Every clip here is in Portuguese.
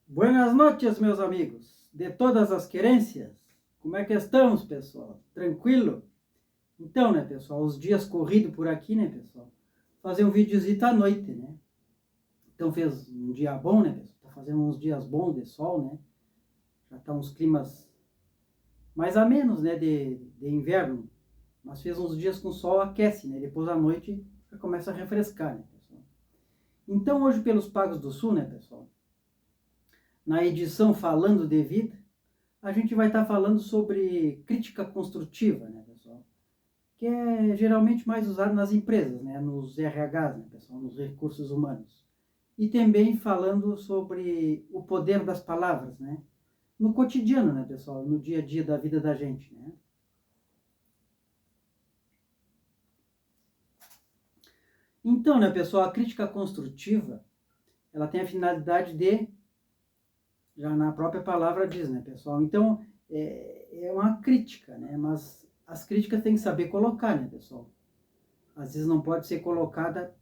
Buenas noches, meus amigos, de todas as querências. Como é que estamos, pessoal? Tranquilo? Então, né, pessoal, os dias corridos por aqui, né, pessoal? Fazer um videozito à noite, né? Então fez um dia bom, né, pessoal? Tá fazendo uns dias bons de sol, né? Já tá uns climas mais a menos, né, de inverno. Mas fez uns dias com sol, aquece, né? Depois à noite já começa a refrescar, né, pessoal? Então hoje pelos Pagos do Sul, né, pessoal? Na edição Falando de Vida, a gente vai estar falando sobre crítica construtiva, né, pessoal? Que é geralmente mais usado nas empresas, né, nos RHs, né, pessoal, nos recursos humanos. E também falando sobre o poder das palavras, né, no cotidiano, né, pessoal, no dia a dia da vida da gente, né. Então, né, pessoal, a crítica construtiva, ela tem a finalidade de, já na própria palavra diz, né, pessoal, então é uma crítica, né, mas as críticas tem que saber colocar, né, pessoal. Às vezes não pode ser colocada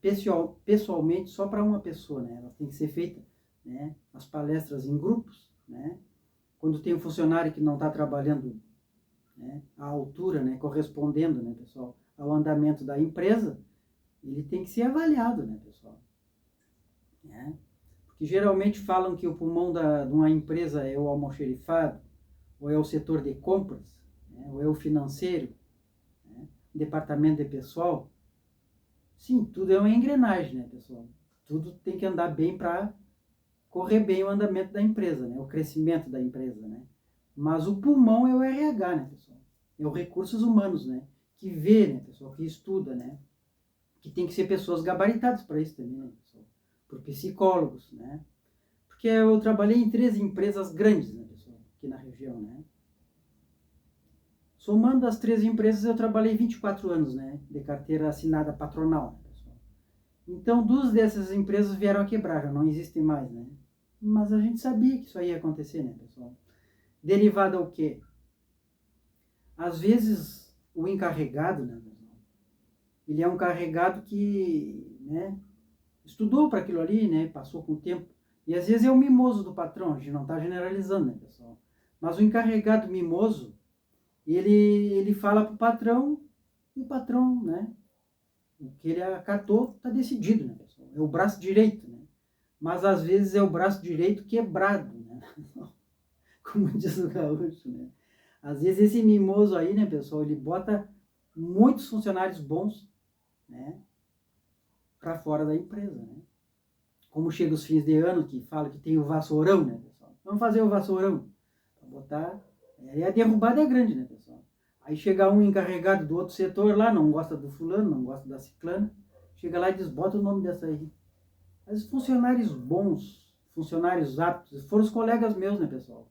pessoalmente só para uma pessoa, né? Ela tem que ser feita, né? As palestras em grupos, né? Quando tem um funcionário que não está trabalhando, né, à altura, né, correspondendo, né, pessoal, ao andamento da empresa, ele tem que ser avaliado, né, pessoal? Né? Porque geralmente falam que o pulmão de uma empresa é o almoxerifado, ou é o setor de compras, né, ou é o financeiro, né, departamento de pessoal. Sim, tudo é uma engrenagem, né, pessoal? Tudo tem que andar bem para correr bem o andamento da empresa, né? O crescimento da empresa, né? Mas o pulmão é o RH, né, pessoal? É o recursos humanos, né? Que vê, né, pessoal? Que estuda, né? Que tem que ser pessoas gabaritadas para isso também, né, pessoal? Por psicólogos, né? Porque eu trabalhei em 3 empresas grandes, né, pessoal? Aqui na região, né? Somando as 3 empresas, eu trabalhei 24 anos, né? De carteira assinada patronal, né, pessoal? Então, duas dessas empresas vieram a quebrar, já não existem mais, né? Mas a gente sabia que isso aí ia acontecer, né, pessoal? Derivado ao quê? Às vezes, o encarregado, né, ele é um carregado que, né, estudou para aquilo ali, né, passou com o tempo. E às vezes é o mimoso do patrão, a gente não está generalizando, né, pessoal? Mas o encarregado mimoso, ele fala para o patrão, e o patrão, né, o que ele acatou está decidido, né, pessoal? É o braço direito, né? Mas às vezes é o braço direito quebrado, né? Como diz o gaúcho, né? Às vezes esse mimoso aí, né, pessoal, ele bota muitos funcionários bons, né, para fora da empresa, né? Como chega os fins de ano, que fala que tem o vassourão, né, pessoal? Vamos fazer o vassourão. Para botar... a derrubada é grande, né, pessoal? Aí chega um encarregado do outro setor lá, não gosta do fulano, não gosta da ciclana, chega lá e diz, bota o nome dessa aí. Mas funcionários bons, funcionários aptos, foram os colegas meus, né, pessoal?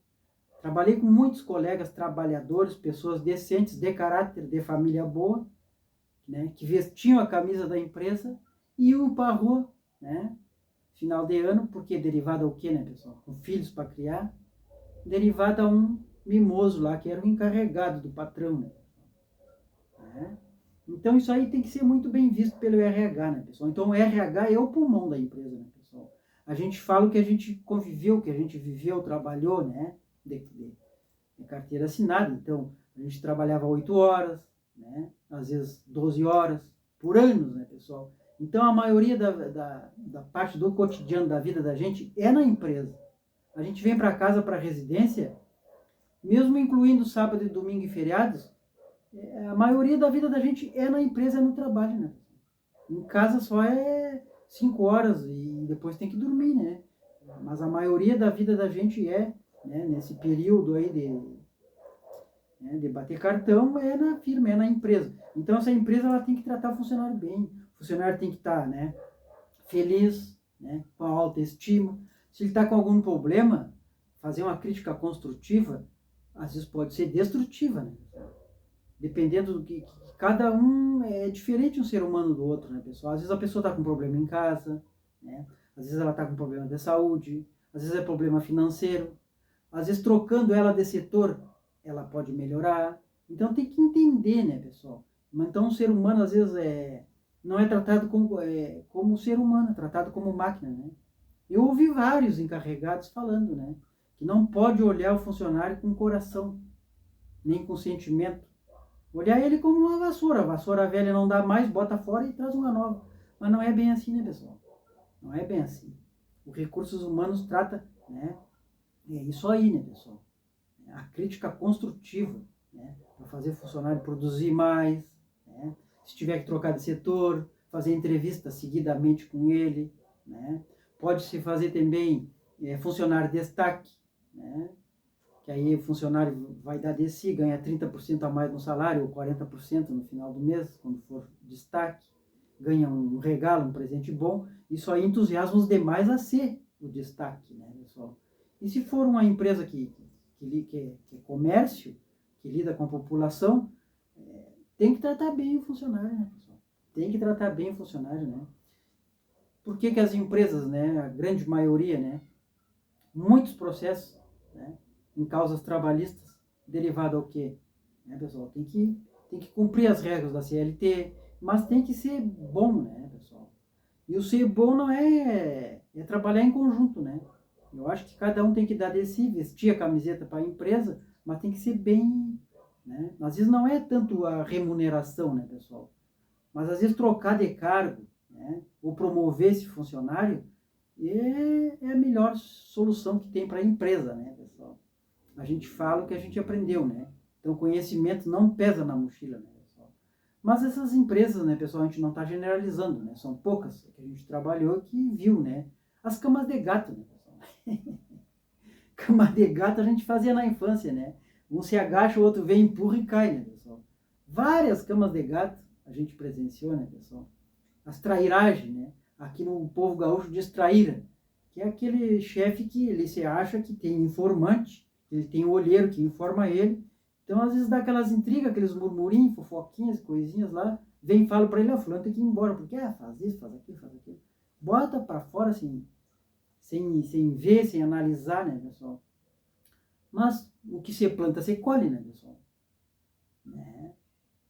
Trabalhei com muitos colegas trabalhadores, pessoas decentes, de caráter, de família boa, né, que vestiam a camisa da empresa e iam para a rua, né, final de ano, porque derivado ao quê, né, pessoal? Com filhos para criar, derivado a um mimoso lá, que era o encarregado do patrão, né? Então isso aí tem que ser muito bem visto pelo RH, né, pessoal? Então o RH é o pulmão da empresa, né, pessoal? A gente fala o que a gente conviveu, o que a gente viveu, trabalhou, né, de carteira assinada. Então a gente trabalhava 8 horas, né, às vezes 12 horas, por anos, né, pessoal? Então a maioria da parte do cotidiano da vida da gente é na empresa. A gente vem para casa, para a residência, mesmo incluindo sábado e domingo e feriados, a maioria da vida da gente é na empresa, é no trabalho, né? Em casa só é 5 horas e depois tem que dormir, né? Mas a maioria da vida da gente é, né, nesse período aí de bater cartão, é na firma, é na empresa. Então essa empresa ela tem que tratar o funcionário bem. O funcionário tem que estar, né, feliz, né, com autoestima. Se ele está com algum problema, fazer uma crítica construtiva, às vezes pode ser destrutiva, né? Dependendo do que cada um é diferente um ser humano do outro, né, pessoal? Às vezes a pessoa está com problema em casa, né? Às vezes ela está com problema de saúde, às vezes é problema financeiro, às vezes trocando ela de setor, ela pode melhorar. Então tem que entender, né, pessoal? Então o ser humano às vezes não é tratado como ser humano, é tratado como máquina, né? Eu ouvi vários encarregados falando, né? Que não pode olhar o funcionário com coração, nem com sentimento. Olhar ele como uma vassoura. A vassoura velha não dá mais, bota fora e traz uma nova. Mas não é bem assim, né, pessoal? Não é bem assim. Os recursos humanos trata, né? É isso aí, né, pessoal? A crítica construtiva, né? Para fazer o funcionário produzir mais, né? Se tiver que trocar de setor, fazer entrevista seguidamente com ele, né? Pode-se fazer também funcionário destaque, né? Que aí o funcionário vai dar de si, ganha 30% a mais no salário, ou 40% no final do mês, quando for destaque, ganha um regalo, um presente bom, isso aí entusiasma os demais a ser o destaque, né, pessoal? E se for uma empresa que é comércio, que lida com a população, tem que tratar bem o funcionário, né, pessoal? Tem que tratar bem o funcionário, né? Por que as empresas, né, a grande maioria, né, muitos processos, né, em causas trabalhistas, derivado ao quê? Né, pessoal? Tem que cumprir as regras da CLT, mas tem que ser bom, né, pessoal? E o ser bom não é trabalhar em conjunto, né? Eu acho que cada um tem que dar de si, vestir a camiseta para a empresa, mas tem que ser bem, né? Às vezes não é tanto a remuneração, né, pessoal? Mas às vezes trocar de cargo, né, ou promover esse funcionário é a melhor solução que tem para a empresa, né, pessoal? A gente fala o que a gente aprendeu, né? Então, conhecimento não pesa na mochila, né, pessoal? Mas essas empresas, né, pessoal, a gente não está generalizando, né? São poucas que a gente trabalhou que viu, né? As camas de gato, né, pessoal? Cama de gato a gente fazia na infância, né? Um se agacha, o outro vem, empurra e cai, né, pessoal? Várias camas de gato a gente presenciou, né, pessoal? As trairagens, né? Aqui no povo gaúcho diz traíra, que é aquele chefe que ele se acha que tem informante, ele tem um olheiro que informa ele. Então, às vezes dá aquelas intrigas, aqueles murmurinhos, fofoquinhas, coisinhas lá, vem e fala para ele, ó, fulano tem que ir embora, porque faz isso, faz aquilo, faz aquilo. Bota para fora assim, sem ver, sem analisar, né, pessoal? Mas o que se planta, se colhe, né, pessoal? Né?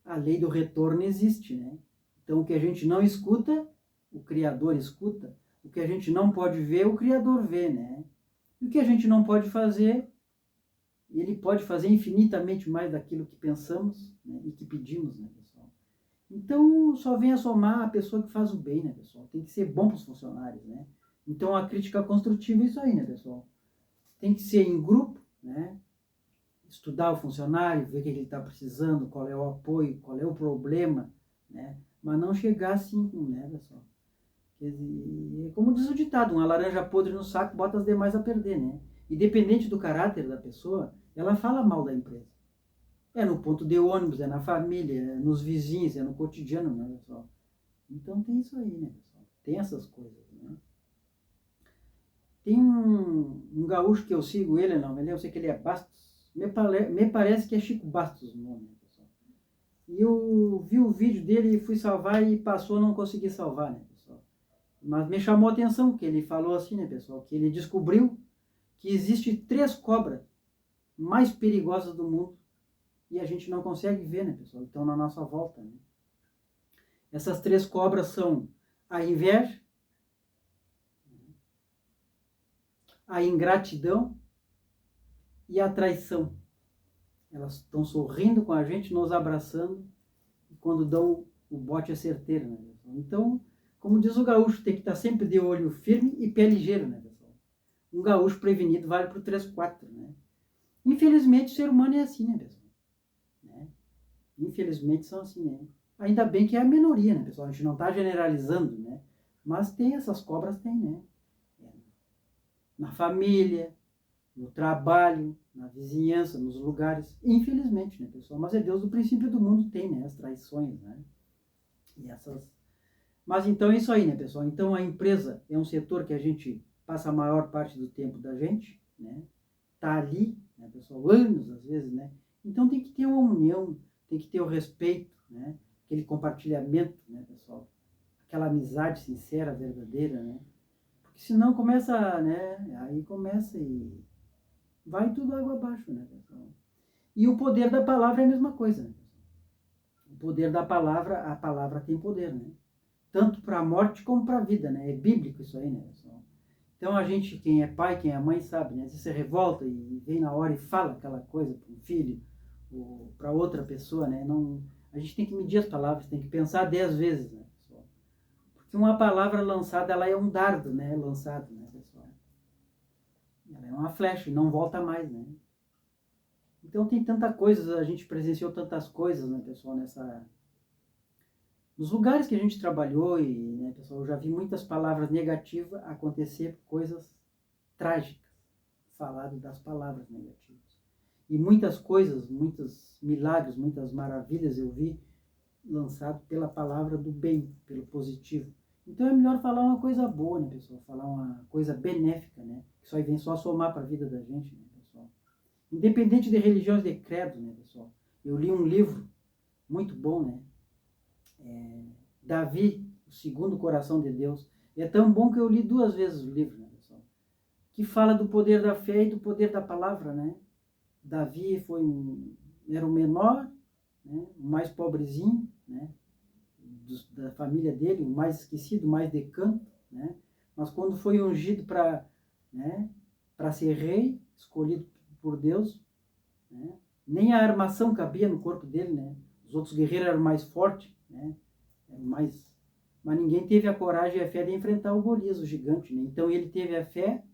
A lei do retorno existe, né? Então, o que a gente não escuta, o Criador escuta. O que a gente não pode ver, o Criador vê, né? E o que a gente não pode fazer, ele pode fazer infinitamente mais daquilo que pensamos, né, e que pedimos, né, pessoal? Então, só vem a somar a pessoa que faz o bem, né, pessoal? Tem que ser bom para os funcionários, né? Então, a crítica construtiva é isso aí, né, pessoal? Tem que ser em grupo, né? Estudar o funcionário, ver o que ele está precisando, qual é o apoio, qual é o problema, né? Mas não chegar assim, né, pessoal? Quer dizer, como diz o ditado, uma laranja podre no saco bota as demais a perder, né? Independente do caráter da pessoa, ela fala mal da empresa. É no ponto de ônibus, é na família, é nos vizinhos, é no cotidiano, né, pessoal? Então tem isso aí, né, pessoal? Tem essas coisas, né? Tem um gaúcho que eu sigo ele, não, eu sei que ele é Bastos. Me parece que é Chico Bastos o nome, né, pessoal? E eu vi o vídeo dele e fui salvar e passou, não consegui salvar, né, pessoal? Mas me chamou a atenção que ele falou assim, né, pessoal? Que ele descobriu que existe 3 cobras mais perigosas do mundo e a gente não consegue ver, né, pessoal? Estão na nossa volta, né? Essas 3 cobras são a inveja, a ingratidão e a traição. Elas estão sorrindo com a gente, nos abraçando, e quando dão o bote é certeiro, né, pessoal? Então, como diz o gaúcho, tem que estar sempre de olho firme e pé ligeiro, né, pessoal? Um gaúcho prevenido vale por 3, 4, né? Infelizmente, o ser humano é assim, né, pessoal? Né? Infelizmente, são assim, né? Ainda bem que é a minoria, né, pessoal? A gente não está generalizando, né? Mas tem essas cobras, tem, né? Na família, no trabalho, na vizinhança, nos lugares. Infelizmente, né, pessoal? Mas é Deus do princípio do mundo tem, né? As traições, né? E essas... Mas então é isso aí, né, pessoal? Então a empresa é um setor que a gente passa a maior parte do tempo da gente, né? Tá ali, né, pessoal? Anos, às vezes, né? Então tem que ter uma união, tem que ter o respeito, né? Aquele compartilhamento, né, pessoal? Aquela amizade sincera, verdadeira, né? Porque senão começa, né? Aí começa e vai tudo água abaixo, né, pessoal? E o poder da palavra é a mesma coisa, né, pessoal? O poder da palavra, a palavra tem poder, né? Tanto para a morte como para a vida, né? É bíblico isso aí, né, pessoal? Então a gente, quem é pai, quem é mãe, sabe, né? Às vezes você revolta e vem na hora e fala aquela coisa para um filho ou para outra pessoa, né? Não, a gente tem que medir as palavras, tem que pensar 10 vezes, né, pessoal? Porque uma palavra lançada, ela é um dardo, né? Lançado, né, pessoal? Ela é uma flecha e não volta mais, né? Então tem tanta coisa, a gente presenciou tantas coisas, né, pessoal, nos lugares que a gente trabalhou e, né, pessoal, eu já vi muitas palavras negativas acontecer coisas trágicas, falado das palavras negativas. E muitas coisas, muitos milagres, muitas maravilhas eu vi lançado pela palavra do bem, pelo positivo. Então é melhor falar uma coisa boa, né, pessoal? Falar uma coisa benéfica, né? Isso aí vem só somar para a vida da gente, né, pessoal? Independente de religiões de credo, né, pessoal? Eu li um livro muito bom, né? Davi, o segundo coração de Deus. E é tão bom que eu li 2 vezes o livro, né, pessoal? Que fala do poder da fé e do poder da palavra, né? Davi era o menor, né? O mais pobrezinho, né? Da família dele, o mais esquecido, o mais de canto, né? Mas quando foi ungido né, para ser rei, escolhido por Deus, né? Nem a armação cabia no corpo dele, né? Os outros guerreiros eram mais fortes, né? Mas ninguém teve a coragem e a fé de enfrentar o Golias, o gigante, né? Então ele teve a fé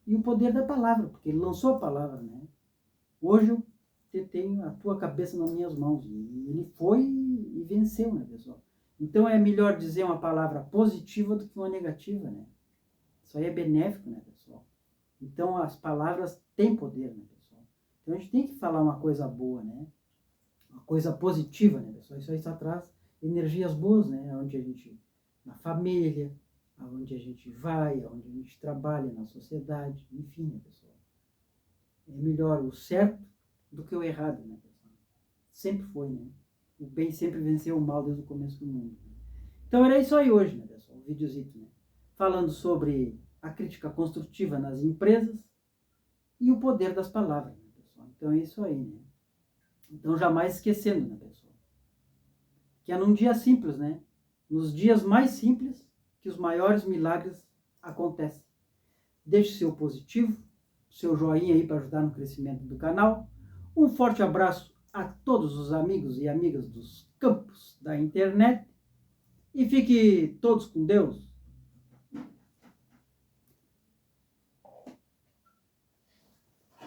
e o poder da palavra, porque ele lançou a palavra, né? Hoje eu tenho a tua cabeça nas minhas mãos. E ele foi e venceu, né, pessoal? Então é melhor dizer uma palavra positiva do que uma negativa, né? Isso aí é benéfico, né, pessoal? Então as palavras têm poder, né, pessoal? Então a gente tem que falar uma coisa boa, né? Uma coisa positiva, né, pessoal? Isso aí só traz energias boas, né? Onde a gente, na família, aonde a gente vai, aonde a gente trabalha, na sociedade, enfim, né, pessoal? É melhor o certo do que o errado, né, pessoal? Sempre foi, né? O bem sempre venceu o mal desde o começo do mundo. Então era isso aí hoje, né, pessoal? O videozito, né? Falando sobre a crítica construtiva nas empresas e o poder das palavras, né, pessoal? Então é isso aí, né? Então jamais esquecendo, né, pessoal? Que é num dia simples, né? Nos dias mais simples que os maiores milagres acontecem. Deixe seu positivo, seu joinha aí para ajudar no crescimento do canal. Um forte abraço a todos os amigos e amigas dos campos da internet e fique todos com Deus.